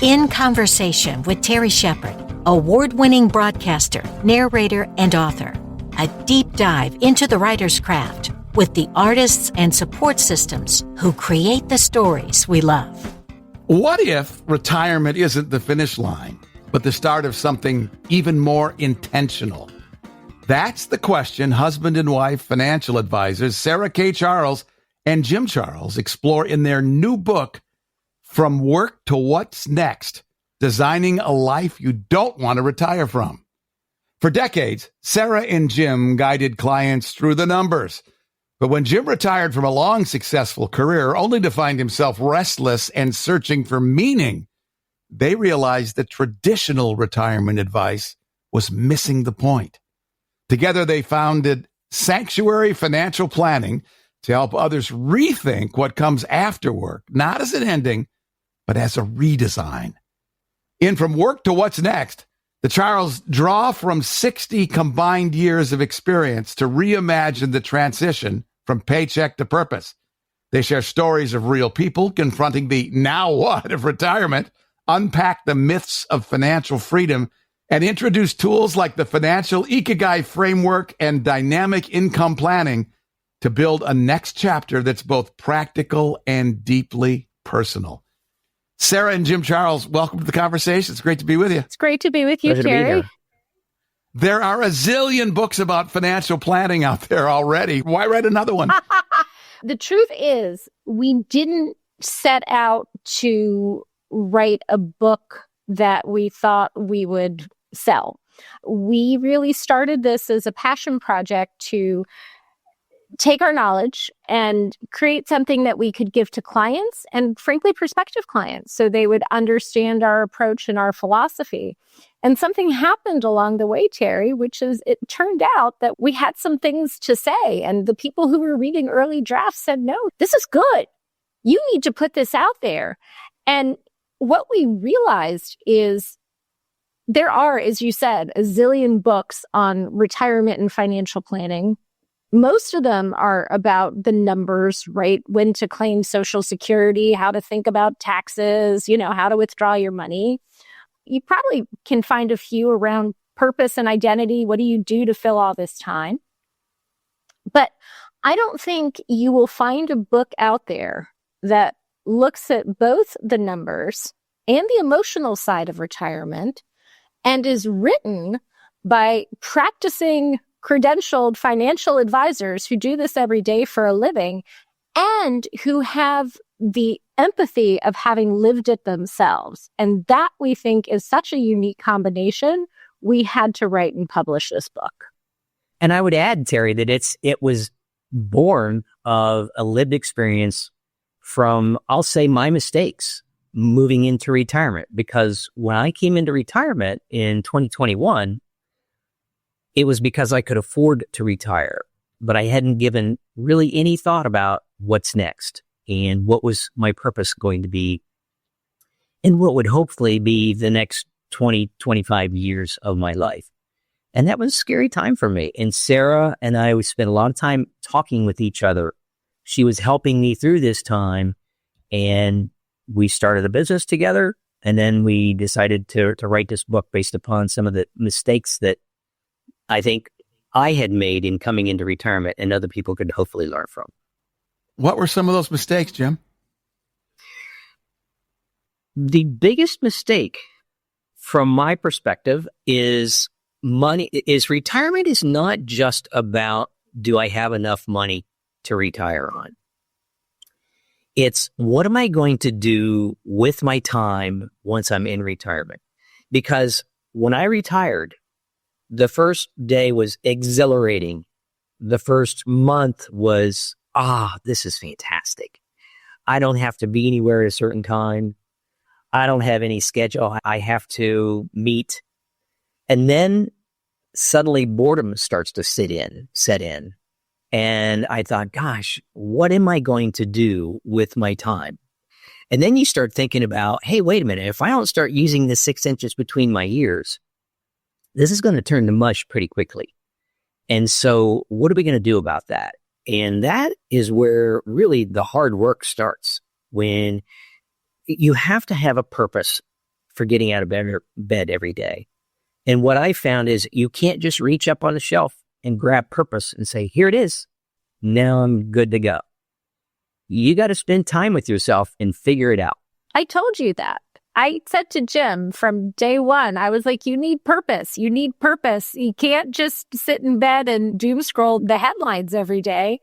In Conversation with Terry Shepard, award-winning broadcaster, narrator, and author. A deep dive into the writer's craft with the artists and support systems who create the stories we love. What if retirement isn't the finish line, but the start of something even more intentional? That's the question husband and wife financial advisors Sarah K. Charles and Jim Charles explore in their new book, From Work to What's Next, Designing a Life You Don't Want to Retire From. For decades, Sarah and Jim guided clients through the numbers. But when Jim retired from a long, successful career, only to find himself restless and searching for meaning, they realized that traditional retirement advice was missing the point. Together, they founded Sanctuary Financial Planning to help others rethink what comes after work, not as an ending, but as a redesign. In From Work to What's Next, the Charles draw from 60 combined years of experience to reimagine the transition from paycheck to purpose. They share stories of real people confronting the now what of retirement, unpack the myths of financial freedom, and introduce tools like the Financial Ikigai Framework and Dynamic Income Planning to build a next chapter that's both practical and deeply personal. Sarah and Jim Charles, welcome to the conversation. It's great to be with you. It's great to be with you, Pleasure to be Terry. here. There are a zillion books about financial planning out there already. Why write another one? The truth is, we didn't set out to write a book that we thought we would sell. We really started this as a passion project to take our knowledge and create something that we could give to clients and, frankly, prospective clients so they would understand our approach and our philosophy. And something happened along the way, Terry, which is it turned out that we had some things to say. And the people who were reading early drafts said, no, this is good. You need to put this out there. And what we realized is there are, as you said, a zillion books on retirement and financial planning. Most of them are about the numbers, right? When to claim Social Security, how to think about taxes, how to withdraw your money. You probably can find a few around purpose and identity. What do you do to fill all this time? But I don't think you will find a book out there that looks at both the numbers and the emotional side of retirement and is written by practicing credentialed financial advisors who do this every day for a living and who have the empathy of having lived it themselves. And that, we think, is such a unique combination. We had to write and publish this book. And I would add, Terry, that it was born of a lived experience from, I'll say, my mistakes moving into retirement. Because when I came into retirement in 2021, it was because I could afford to retire, but I hadn't given really any thought about what's next and what was my purpose going to be and what would hopefully be the next 20, 25 years of my life. And that was a scary time for me. And Sarah and I, we spent a lot of time talking with each other. She was helping me through this time, and we started a business together. And then we decided to write this book based upon some of the mistakes that I think I had made in coming into retirement and other people could hopefully learn from. What were some of those mistakes, Jim? The biggest mistake from my perspective is retirement is not just about, do I have enough money to retire on? It's, what am I going to do with my time once I'm in retirement? Because when I retired, the first day was exhilarating. The first month was, this is fantastic. I don't have to be anywhere at a certain time. I don't have any schedule I have to meet. And then suddenly boredom starts to set in. And I thought, gosh, what am I going to do with my time? And then you start thinking about, hey, wait a minute, if I don't start using the 6 inches between my ears, this is going to turn to mush pretty quickly. And so what are we going to do about that? And that is where really the hard work starts, when you have to have a purpose for getting out of bed every day. And what I found is you can't just reach up on the shelf and grab purpose and say, here it is. Now I'm good to go. You got to spend time with yourself and figure it out. I told you that. I said to Jim from day one, I was like, you need purpose. You need purpose. You can't just sit in bed and doom scroll the headlines every day.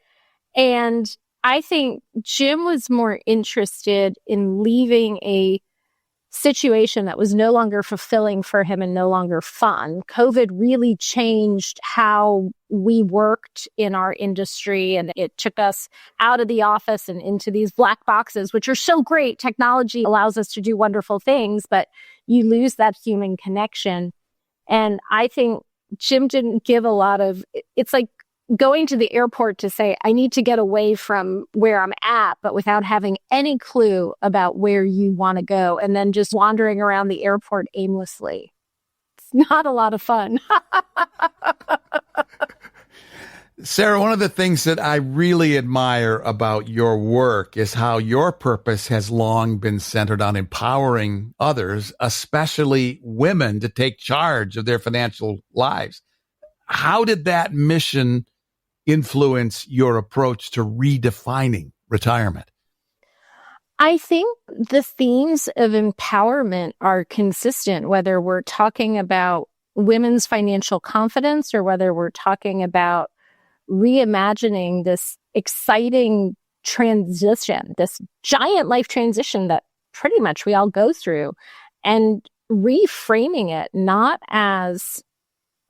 And I think Jim was more interested in leaving a situation that was no longer fulfilling for him and no longer fun. COVID really changed how we worked in our industry, and it took us out of the office and into these black boxes, which are so great. Technology allows us to do wonderful things, but you lose that human connection. And I think Jim didn't give a lot of, it's like going to the airport to say, I need to get away from where I'm at, but without having any clue about where you want to go, and then just wandering around the airport aimlessly. It's not a lot of fun. Sarah, one of the things that I really admire about your work is how your purpose has long been centered on empowering others, especially women, to take charge of their financial lives. How did that mission influence your approach to redefining retirement? I think the themes of empowerment are consistent, whether we're talking about women's financial confidence or whether we're talking about reimagining this exciting transition, this giant life transition that pretty much we all go through, and reframing it not as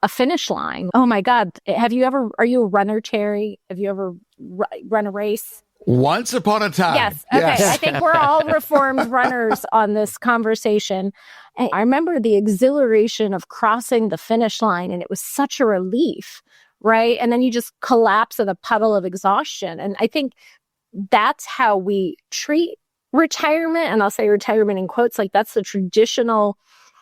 a finish line. Oh my God. Are you a runner, Terry? Have you ever run a race? Once upon a time. Yes. Okay. Yes. I think we're all reformed runners on this conversation. And I remember the exhilaration of crossing the finish line, and it was such a relief, right? And then you just collapse in a puddle of exhaustion. And I think that's how we treat retirement. And I'll say retirement in quotes, like that's the traditional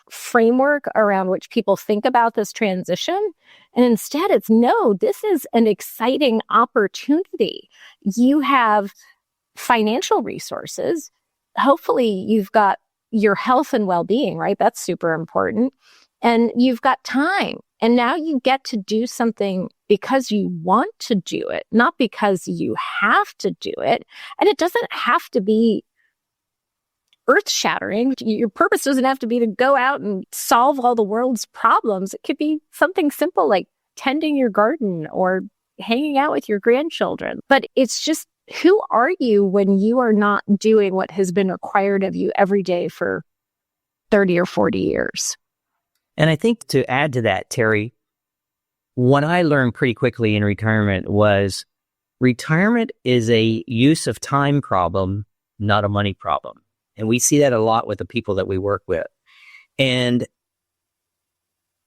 framework around which people think about this transition. And instead it's, no, this is an exciting opportunity. You have financial resources. Hopefully you've got your health and well-being, right? That's super important. And you've got time. And now you get to do something because you want to do it, not because you have to do it. And it doesn't have to be earth-shattering. Your purpose doesn't have to be to go out and solve all the world's problems. It could be something simple like tending your garden or hanging out with your grandchildren. But it's just, who are you when you are not doing what has been required of you every day for 30 or 40 years? And I think to add to that, Terry, what I learned pretty quickly in retirement was retirement is a use of time problem, not a money problem. And we see that a lot with the people that we work with. And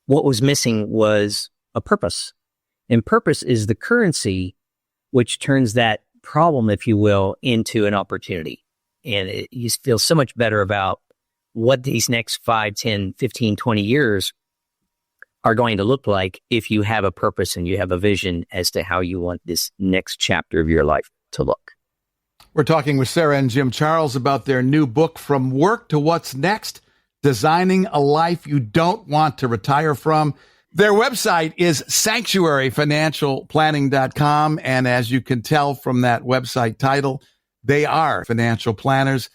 what was missing was a purpose. And purpose is the currency which turns that problem, if you will, into an opportunity. And you feel so much better about what these next 5, 10, 15, 20 years are going to look like if you have a purpose and you have a vision as to how you want this next chapter of your life to look. We're talking with Sarah and Jim Charles about their new book, From Work to What's Next, Designing a Life You Don't Want to Retire From. Their website is sanctuaryfinancialplanning.com. And as you can tell from that website title, they are financial planners.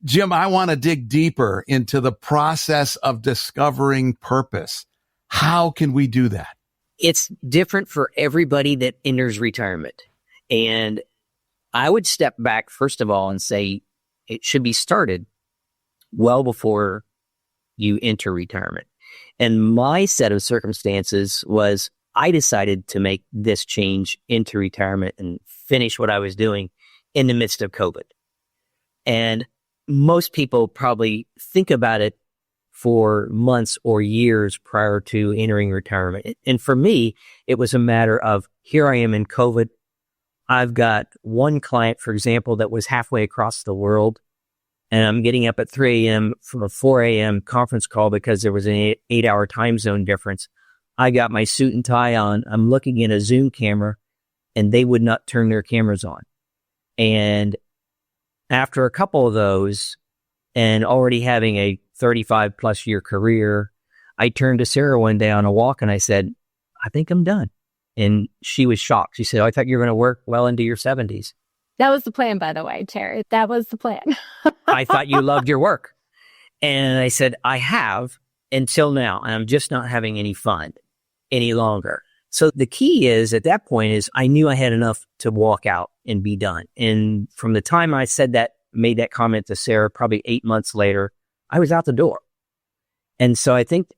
Jim, I want to dig deeper into the process of discovering purpose. How can we do that? It's different for everybody that enters retirement. And I would step back, first of all, and say it should be started well before you enter retirement. And my set of circumstances was I decided to make this change into retirement and finish what I was doing in the midst of COVID. And most people probably think about it for months or years prior to entering retirement. And for me, it was a matter of, here I am in COVID. I've got one client, for example, that was halfway across the world, and I'm getting up at 3 a.m. from a 4 a.m. conference call because there was an 8-hour time zone difference. I got my suit and tie on. I'm looking at a Zoom camera, and they would not turn their cameras on. And after a couple of those, and already having a 35 plus year career, I turned to Sarah one day on a walk and I said, I think I'm done. And she was shocked. She said, oh, I thought you were going to work well into your 70s. That was the plan, by the way, Terry. That was the plan. I thought you loved your work. And I said, I have until now, and I'm just not having any fun any longer. So the key is at that point is I knew I had enough to walk out and be done. And from the time I said that, made that comment to Sarah, probably 8 months later, I was out the door. And so I think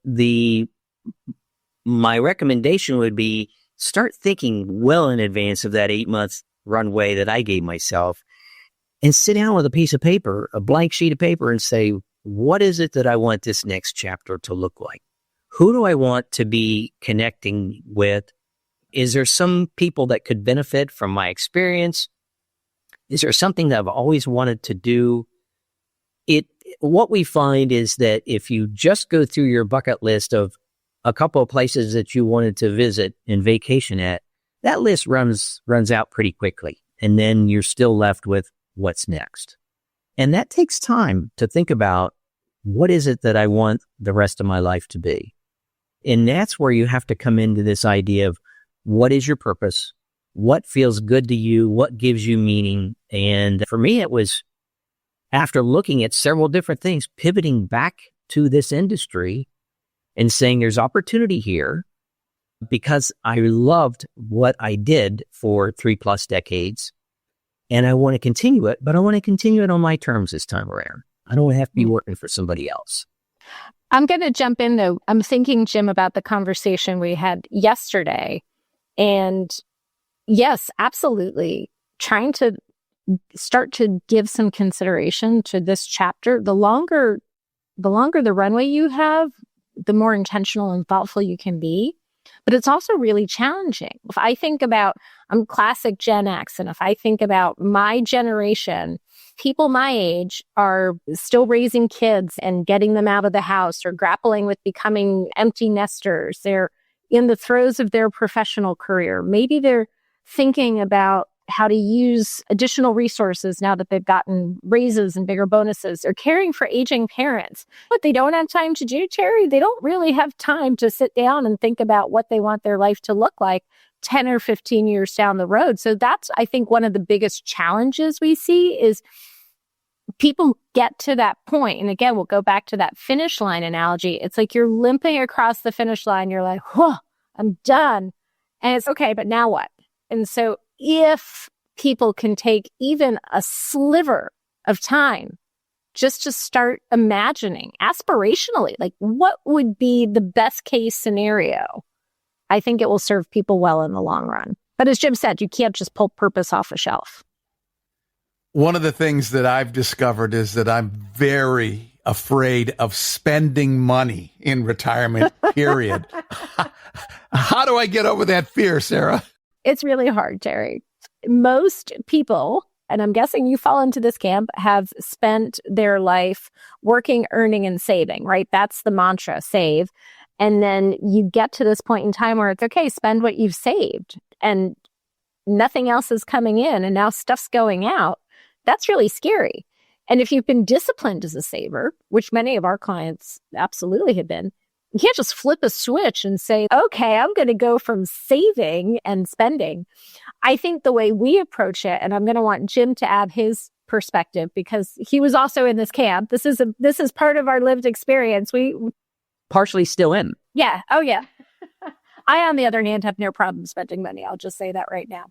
my recommendation would be start thinking well in advance of that 8 month runway that I gave myself and sit down with a piece of paper, a blank sheet of paper, and say, what is it that I want this next chapter to look like? Who do I want to be connecting with? Is there some people that could benefit from my experience? Is there something that I've always wanted to do? What we find is that if you just go through your bucket list of a couple of places that you wanted to visit and vacation at, that list runs out pretty quickly. And then you're still left with what's next. And that takes time to think about what is it that I want the rest of my life to be. And that's where you have to come into this idea of what is your purpose? What feels good to you? What gives you meaning? And for me, it was after looking at several different things, pivoting back to this industry and saying there's opportunity here because I loved what I did for 3+ decades. And I want to continue it, but I want to continue it on my terms this time around. I don't want to have to be working for somebody else. I'm going to jump in, though. I'm thinking, Jim, about the conversation we had yesterday. And yes, absolutely. Trying to start to give some consideration to this chapter. The longer the runway you have, the more intentional and thoughtful you can be. But it's also really challenging. If I think about, I'm classic Gen X, and if I think about my generation, people my age are still raising kids and getting them out of the house or grappling with becoming empty nesters. They're in the throes of their professional career. Maybe they're thinking about how to use additional resources now that they've gotten raises and bigger bonuses. They're caring for aging parents. What they don't have time to do, Terry, they don't really have time to sit down and think about what they want their life to look like 10 or 15 years down the road. So that's, I think, one of the biggest challenges we see is people get to that point. And again, we'll go back to that finish line analogy. It's like you're limping across the finish line. You're like, whoa, I'm done. And it's okay, but now what? And so if people can take even a sliver of time just to start imagining aspirationally, like what would be the best case scenario, I think it will serve people well in the long run. But as Jim said, you can't just pull purpose off a shelf. One of the things that I've discovered is that I'm very afraid of spending money in retirement, period. How do I get over that fear, Sarah? It's really hard, Terry. Most people, and I'm guessing you fall into this camp, have spent their life working, earning, and saving, right? That's the mantra, save. And then you get to this point in time where it's okay, spend what you've saved and nothing else is coming in and now stuff's going out. That's really scary. And if you've been disciplined as a saver, which many of our clients absolutely have been, you can't just flip a switch and say, okay, I'm going to go from saving and spending. I think the way we approach it, and I'm going to want Jim to add his perspective because he was also in this camp. This is part of our lived experience. We partially still in. Yeah. Oh, yeah. I, on the other hand, have no problem spending money. I'll just say that right now.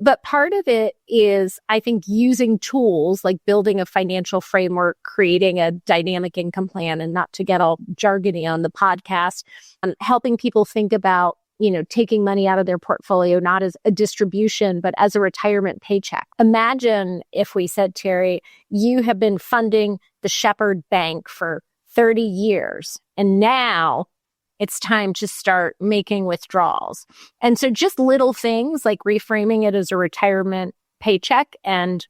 But part of it is, I think, using tools like building a financial framework, creating a dynamic income plan, and not to get all jargony on the podcast, helping people think about, taking money out of their portfolio, not as a distribution, but as a retirement paycheck. Imagine if we said, Terry, you have been funding the Shepherd Bank for 30 years, and now it's time to start making withdrawals. And so just little things like reframing it as a retirement paycheck and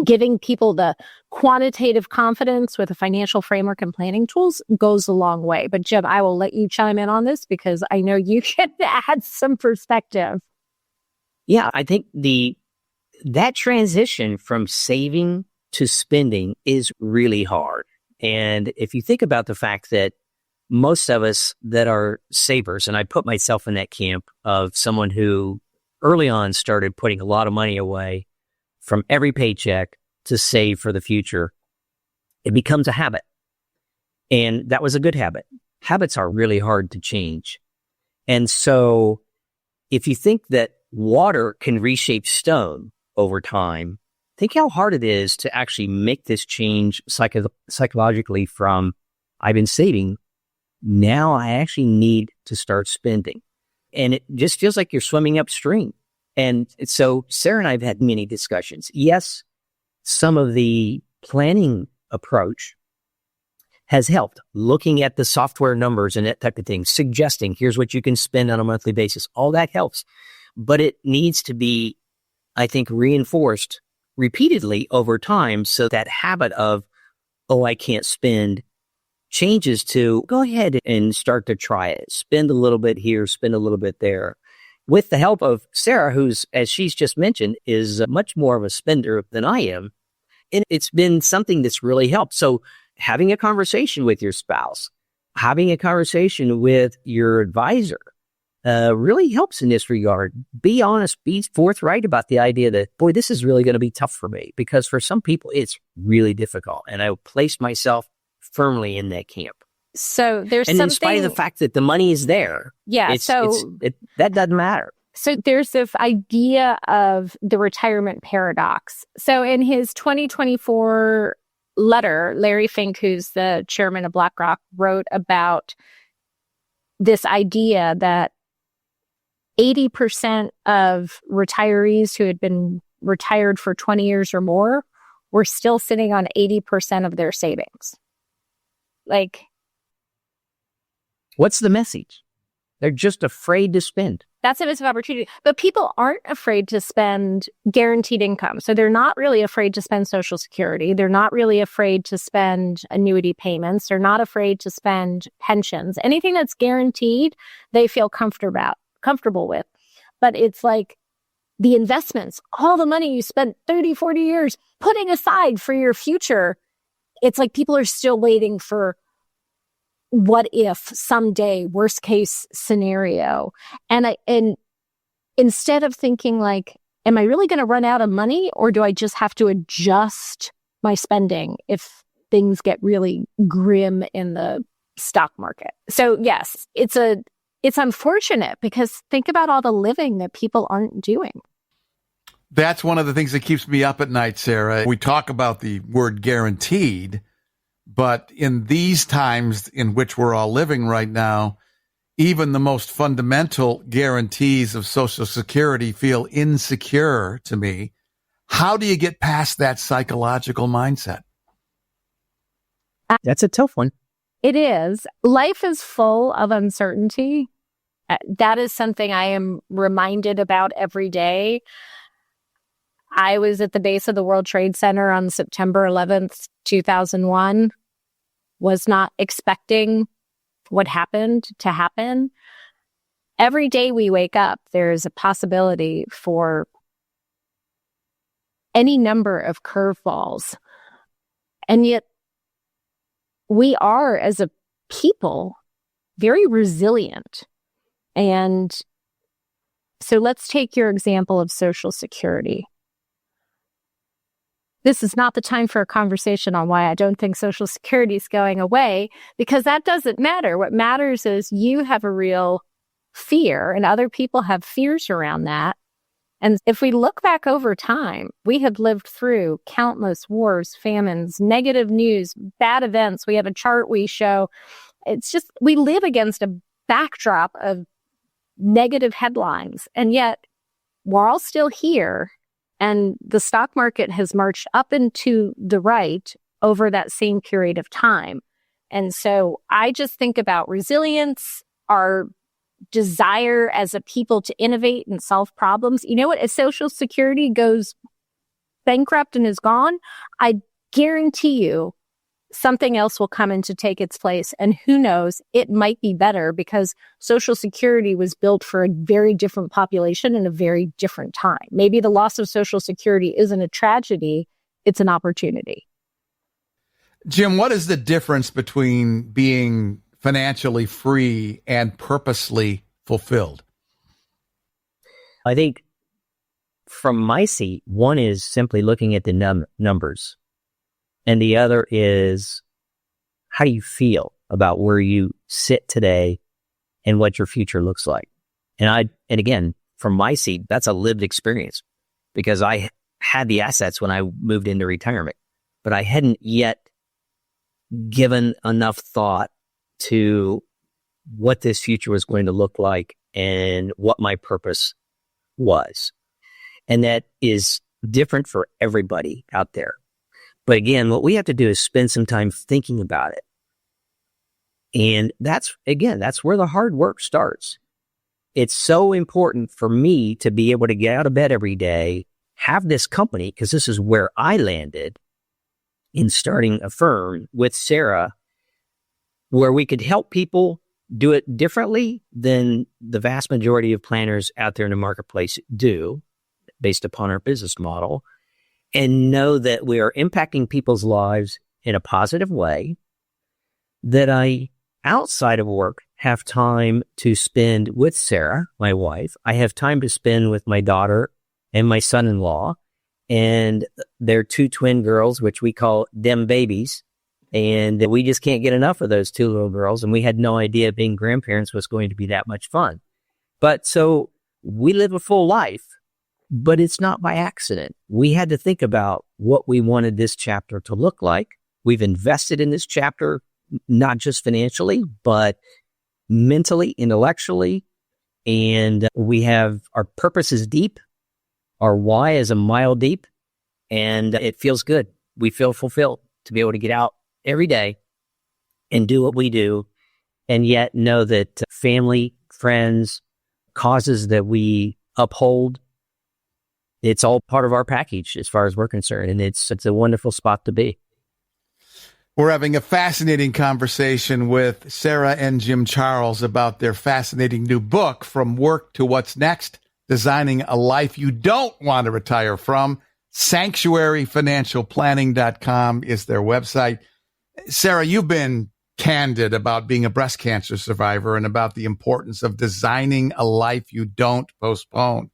giving people the quantitative confidence with a financial framework and planning tools goes a long way. But Jim, I will let you chime in on this because I know you can add some perspective. Yeah, I think that transition from saving to spending is really hard. And if you think about the fact that most of us that are savers, and I put myself in that camp of someone who early on started putting a lot of money away from every paycheck to save for the future, it becomes a habit. And that was a good habit. Habits are really hard to change. And so if you think that water can reshape stone over time, think how hard it is to actually make this change psychologically from I've been saving, now I actually need to start spending. And it just feels like you're swimming upstream. And so Sarah and I have had many discussions. Yes, some of the planning approach has helped, looking at the software numbers and that type of thing, suggesting here's what you can spend on a monthly basis. All that helps. But it needs to be, I think, reinforced repeatedly over time so that habit of, oh, I can't spend, changes to go ahead and start to try it. Spend a little bit here, spend a little bit there. With the help of Sarah, who's, as she's just mentioned, is much more of a spender than I am. And it's been something that's really helped. So having a conversation with your spouse, having a conversation with your advisor really helps in this regard. Be honest, be forthright about the idea that, boy, this is really going to be tough for me, because for some people it's really difficult. And I place myself firmly in that camp. So there's and something, in spite of the fact that the money is there, that doesn't matter. So there's this idea of the retirement paradox. So in his 2024 letter, Larry Fink, who's the chairman of BlackRock, wrote about this idea that 80% of retirees who had been retired for 20 years or more were still sitting on 80% of their savings. Like, what's the message? They're just afraid to spend. That's a missed opportunity. But people aren't afraid to spend guaranteed income. So they're not really afraid to spend Social Security. They're not really afraid to spend annuity payments. They're not afraid to spend pensions. Anything that's guaranteed, they feel comfortable with. But it's like the investments, all the money you spent 30, 40 years putting aside for your future. It's like people are still waiting for what if someday, worst case scenario. And instead of thinking like, am I really going to run out of money, or do I just have to adjust my spending if things get really grim in the stock market? So yes, it's unfortunate, because think about all the living that people aren't doing. That's one of the things that keeps me up at night, Sarah. We talk about the word guaranteed, but in these times in which we're all living right now, even the most fundamental guarantees of Social Security feel insecure to me. How do you get past that psychological mindset? That's a tough one. It is. Life is full of uncertainty. That is something I am reminded about every day. I was at the base of the World Trade Center on September 11th, 2001, was not expecting what happened to happen. Every day we wake up, there's a possibility for any number of curveballs. And yet we are, as a people, very resilient. And so let's take your example of Social Security. This is not the time for a conversation on why I don't think Social Security is going away, because that doesn't matter. What matters is you have a real fear, and other people have fears around that. And if we look back over time, we have lived through countless wars, famines, negative news, bad events. We have a chart we show. It's just, we live against a backdrop of negative headlines, and yet we're all still here. And the stock market has marched up and to the right over that same period of time. And so I just think about resilience, our desire as a people to innovate and solve problems. You know what? If Social Security goes bankrupt and is gone, I guarantee you something else will come in to take its place. And who knows, it might be better, because Social Security was built for a very different population in a very different time. Maybe the loss of Social Security isn't a tragedy, it's an opportunity. Jim, what is the difference between being financially free and purposely fulfilled? I think from my seat, one is simply looking at the numbers, and the other is how do you feel about where you sit today and what your future looks like. And again, from my seat, that's a lived experience because I had the assets when I moved into retirement, but I hadn't yet given enough thought to what this future was going to look like and what my purpose was. And that is different for everybody out there. But again, what we have to do is spend some time thinking about it. And that's where the hard work starts. It's so important for me to be able to get out of bed every day, have this company, because this is where I landed in starting a firm with Sarah, where we could help people do it differently than the vast majority of planners out there in the marketplace do, based upon our business model, and know that we are impacting people's lives in a positive way, that I, outside of work, have time to spend with Sarah, my wife. I have time to spend with my daughter and my son-in-law and their two twin girls, which we call them babies. And we just can't get enough of those two little girls. And we had no idea being grandparents was going to be that much fun. But so we live a full life, but it's not by accident. We had to think about what we wanted this chapter to look like. We've invested in this chapter, not just financially, but mentally, intellectually. And we have our purpose is deep. Our why is a mile deep. And it feels good. We feel fulfilled to be able to get out every day and do what we do, and yet know that family, friends, causes that we uphold, it's all part of our package as far as we're concerned. And it's a wonderful spot to be. We're having a fascinating conversation with Sarah and Jim Charles about their fascinating new book, From Work to What's Next, Designing a Life You Don't Want to Retire From. Sanctuaryfinancialplanning.com is their website. Sarah, you've been candid about being a breast cancer survivor and about the importance of designing a life you don't postpone.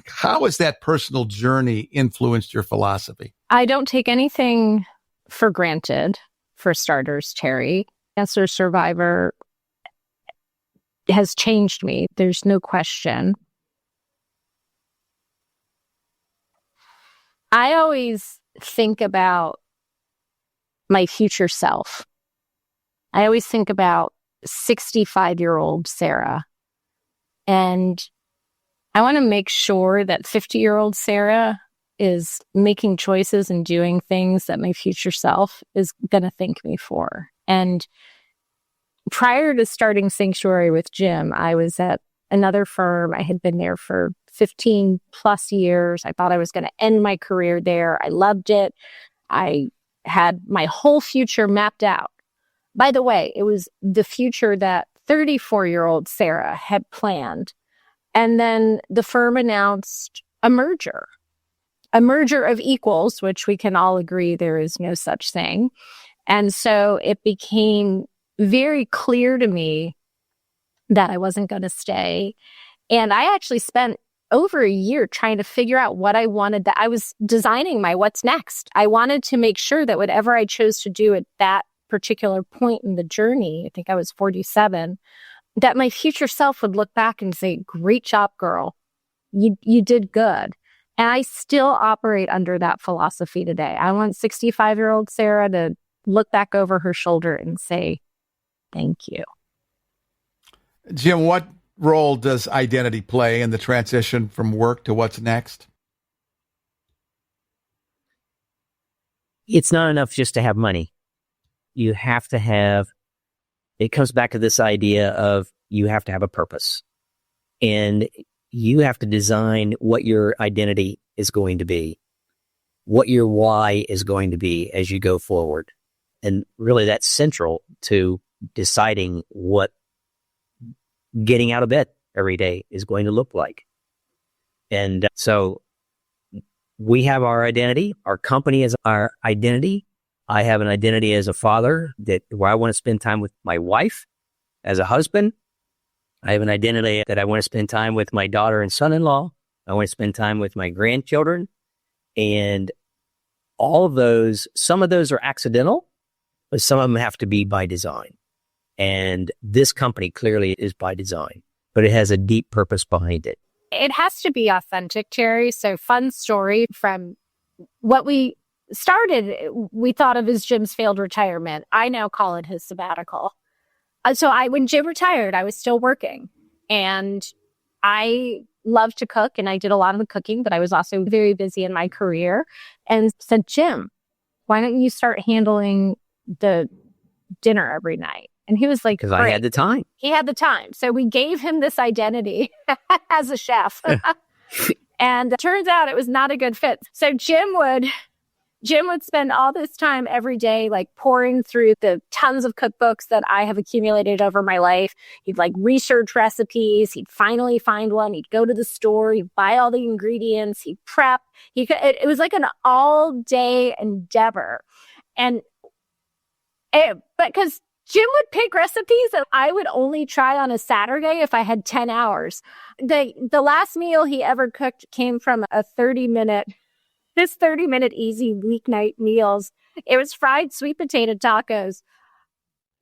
How has that personal journey influenced your philosophy? I don't take anything for granted, for starters, Terry. Cancer survivor has changed me. There's no question. I always think about my future self. I always think about 65-year-old Sarah. And I want to make sure that 50-year-old Sarah is making choices and doing things that my future self is going to thank me for. And prior to starting Sanctuary with Jim, I was at another firm. I had been there for 15 plus years. I thought I was going to end my career there. I loved it. I had my whole future mapped out. By the way, it was the future that 34-year-old Sarah had planned. And then the firm announced a merger of equals, which we can all agree there is no such thing. And so it became very clear to me that I wasn't going to stay. And I actually spent over a year trying to figure out what I wanted. That I was designing my what's next. I wanted to make sure that whatever I chose to do at that particular point in the journey, I think I was 47, that my future self would look back and say, great job, girl. You did good. And I still operate under that philosophy today. I want 65-year-old Sarah to look back over her shoulder and say, thank you. Jim, what role does identity play in the transition from work to what's next? It's not enough just to have money. You have to have, it comes back to this idea of you have to have a purpose. And you have to design what your identity is going to be, what your why is going to be as you go forward. And really that's central to deciding what getting out of bed every day is going to look like. And so we have our identity, our company is our identity, I have an identity as a father where I want to spend time with my wife, as a husband. I have an identity that I want to spend time with my daughter and son-in-law. I want to spend time with my grandchildren. And all of those, some of those are accidental, but some of them have to be by design. And this company clearly is by design, but it has a deep purpose behind it. It has to be authentic, Terry. So fun story from what we started, we thought of as Jim's failed retirement. I now call it his sabbatical. When Jim retired, I was still working, and I loved to cook, and I did a lot of the cooking, but I was also very busy in my career, and said, Jim, why don't you start handling the dinner every night? And he was like, because I had the time. He had the time. So we gave him this identity as a chef. And it turns out it was not a good fit. So Jim would spend all this time every day, like pouring through the tons of cookbooks that I have accumulated over my life. He'd like research recipes. He'd finally find one. He'd go to the store. He'd buy all the ingredients. He'd prep. It was like an all day endeavor. But because Jim would pick recipes that I would only try on a Saturday if I had 10 hours. The last meal he ever cooked came from a 30-minute easy weeknight meals. It was fried sweet potato tacos.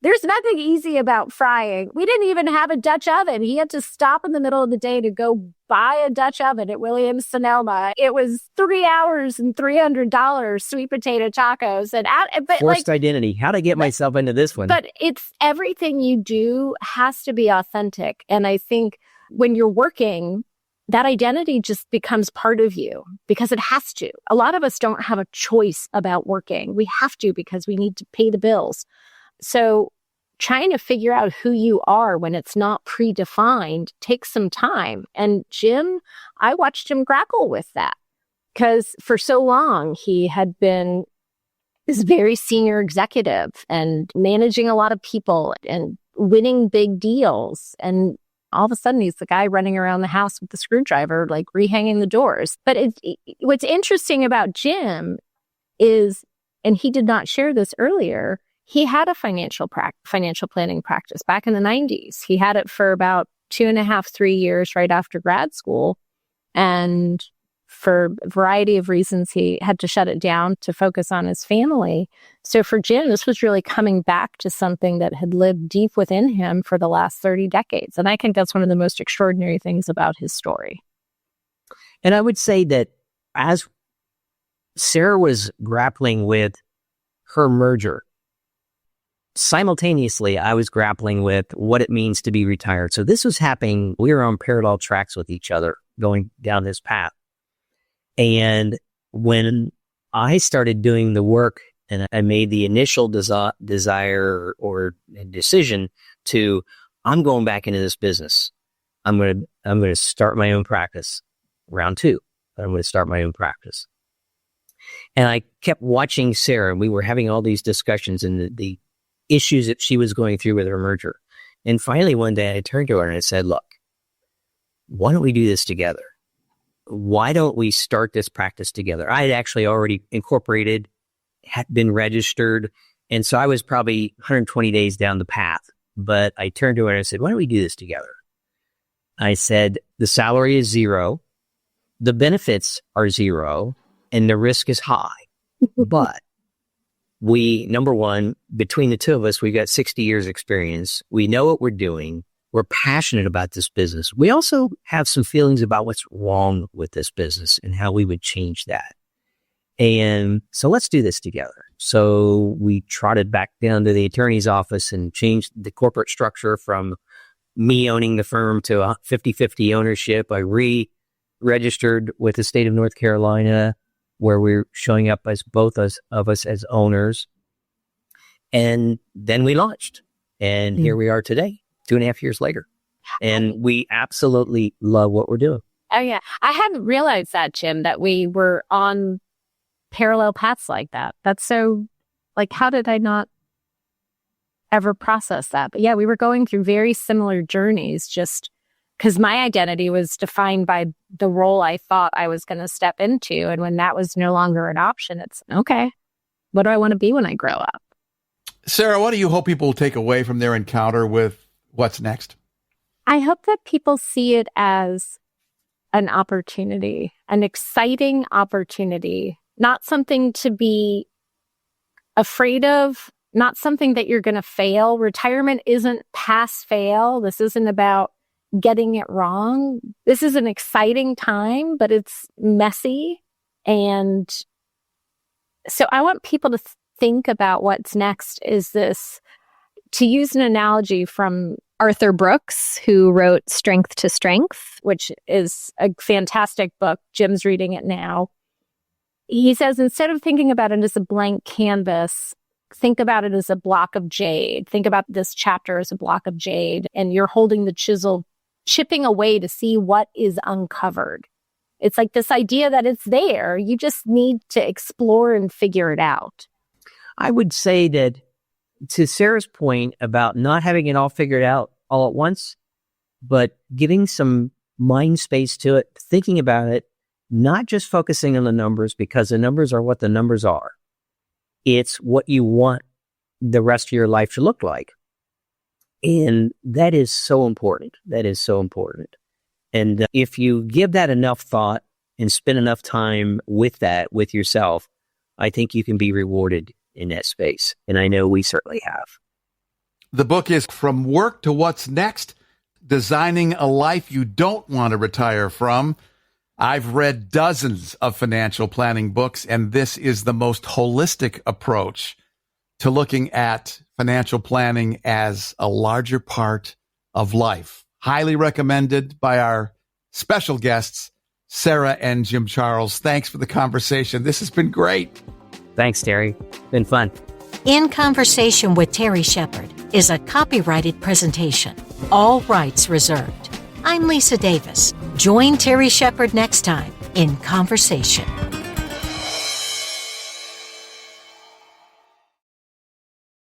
There's nothing easy about frying. We didn't even have a Dutch oven. He had to stop in the middle of the day to go buy a Dutch oven at Williams Sonoma. It was 3 hours and $300 sweet potato tacos. But forced identity. How'd I get myself into this one? But it's everything you do has to be authentic. And I think when you're working, that identity just becomes part of you because it has to. A lot of us don't have a choice about working. We have to because we need to pay the bills. So trying to figure out who you are when it's not predefined takes some time. And Jim, I watched him grapple with that because for so long he had been this very senior executive and managing a lot of people and winning big deals. And all of a sudden, he's the guy running around the house with the screwdriver, like rehanging the doors. But what's interesting about Jim is, and he did not share this earlier, he had a financial planning practice back in the 90s. He had it for about 2.5, 3 years right after grad school. And for a variety of reasons, he had to shut it down to focus on his family. So for Jim, this was really coming back to something that had lived deep within him for the last 30 decades. And I think that's one of the most extraordinary things about his story. And I would say that as Sarah was grappling with her merger, simultaneously, I was grappling with what it means to be retired. So this was happening. We were on parallel tracks with each other going down this path. And when I started doing the work and I made the initial desire or decision to, I'm going back into this business. I'm going to start my own practice. Round 2, I'm going to start my own practice. And I kept watching Sarah, and we were having all these discussions and the issues that she was going through with her merger. And finally, one day I turned to her and I said, look, why don't we do this together? Why don't we start this practice together? I had actually already incorporated, had been registered. And so I was probably 120 days down the path. But I turned to her and I said, why don't we do this together? I said, the salary is 0. The benefits are 0. And the risk is high. But number one, between the two of us, we got 60 years experience. We know what we're doing. We're passionate about this business. We also have some feelings about what's wrong with this business and how we would change that. And so let's do this together. So we trotted back down to the attorney's office and changed the corporate structure from me owning the firm to a 50-50 ownership. I re-registered with the state of North Carolina, where we're showing up as both of us as owners. And then we launched. And here we are today, 2.5 years later. And we absolutely love what we're doing. Oh, yeah. I hadn't realized that, Jim, that we were on parallel paths like that. That's so, how did I not ever process that? But yeah, we were going through very similar journeys, just because my identity was defined by the role I thought I was going to step into. And when that was no longer an option, it's okay. What do I want to be when I grow up? Sarah, what do you hope people will take away from their encounter with what's next? I hope that people see it as an opportunity, an exciting opportunity, not something to be afraid of, not something that you're going to fail. Retirement isn't pass fail. This isn't about getting it wrong. This is an exciting time, but it's messy. And so I want people to think about what's next is this, to use an analogy from Arthur Brooks, who wrote Strength to Strength, which is a fantastic book. Jim's reading it now. He says, instead of thinking about it as a blank canvas, think about it as a block of jade. Think about this chapter as a block of jade, and you're holding the chisel, chipping away to see what is uncovered. It's like this idea that it's there. You just need to explore and figure it out. I would say that, to Sarah's point about not having it all figured out all at once, but giving some mind space to it, thinking about it, not just focusing on the numbers, because the numbers are what the numbers are. It's what you want the rest of your life to look like. And that is so important. That is so important. And if you give that enough thought and spend enough time with that, with yourself, I think you can be rewarded in that space. And I know we certainly have. The book is From Work to What's Next, Designing a Life You Don't Want to Retire From. I've read dozens of financial planning books, and this is the most holistic approach to looking at financial planning as a larger part of life. Highly recommended by our special guests, Sarah and Jim Charles. Thanks for the conversation. This has been great. Thanks, Terry. Been fun. In Conversation with Terry Shepard is a copyrighted presentation. All rights reserved. I'm Lisa Davis. Join Terry Shepard next time in Conversation.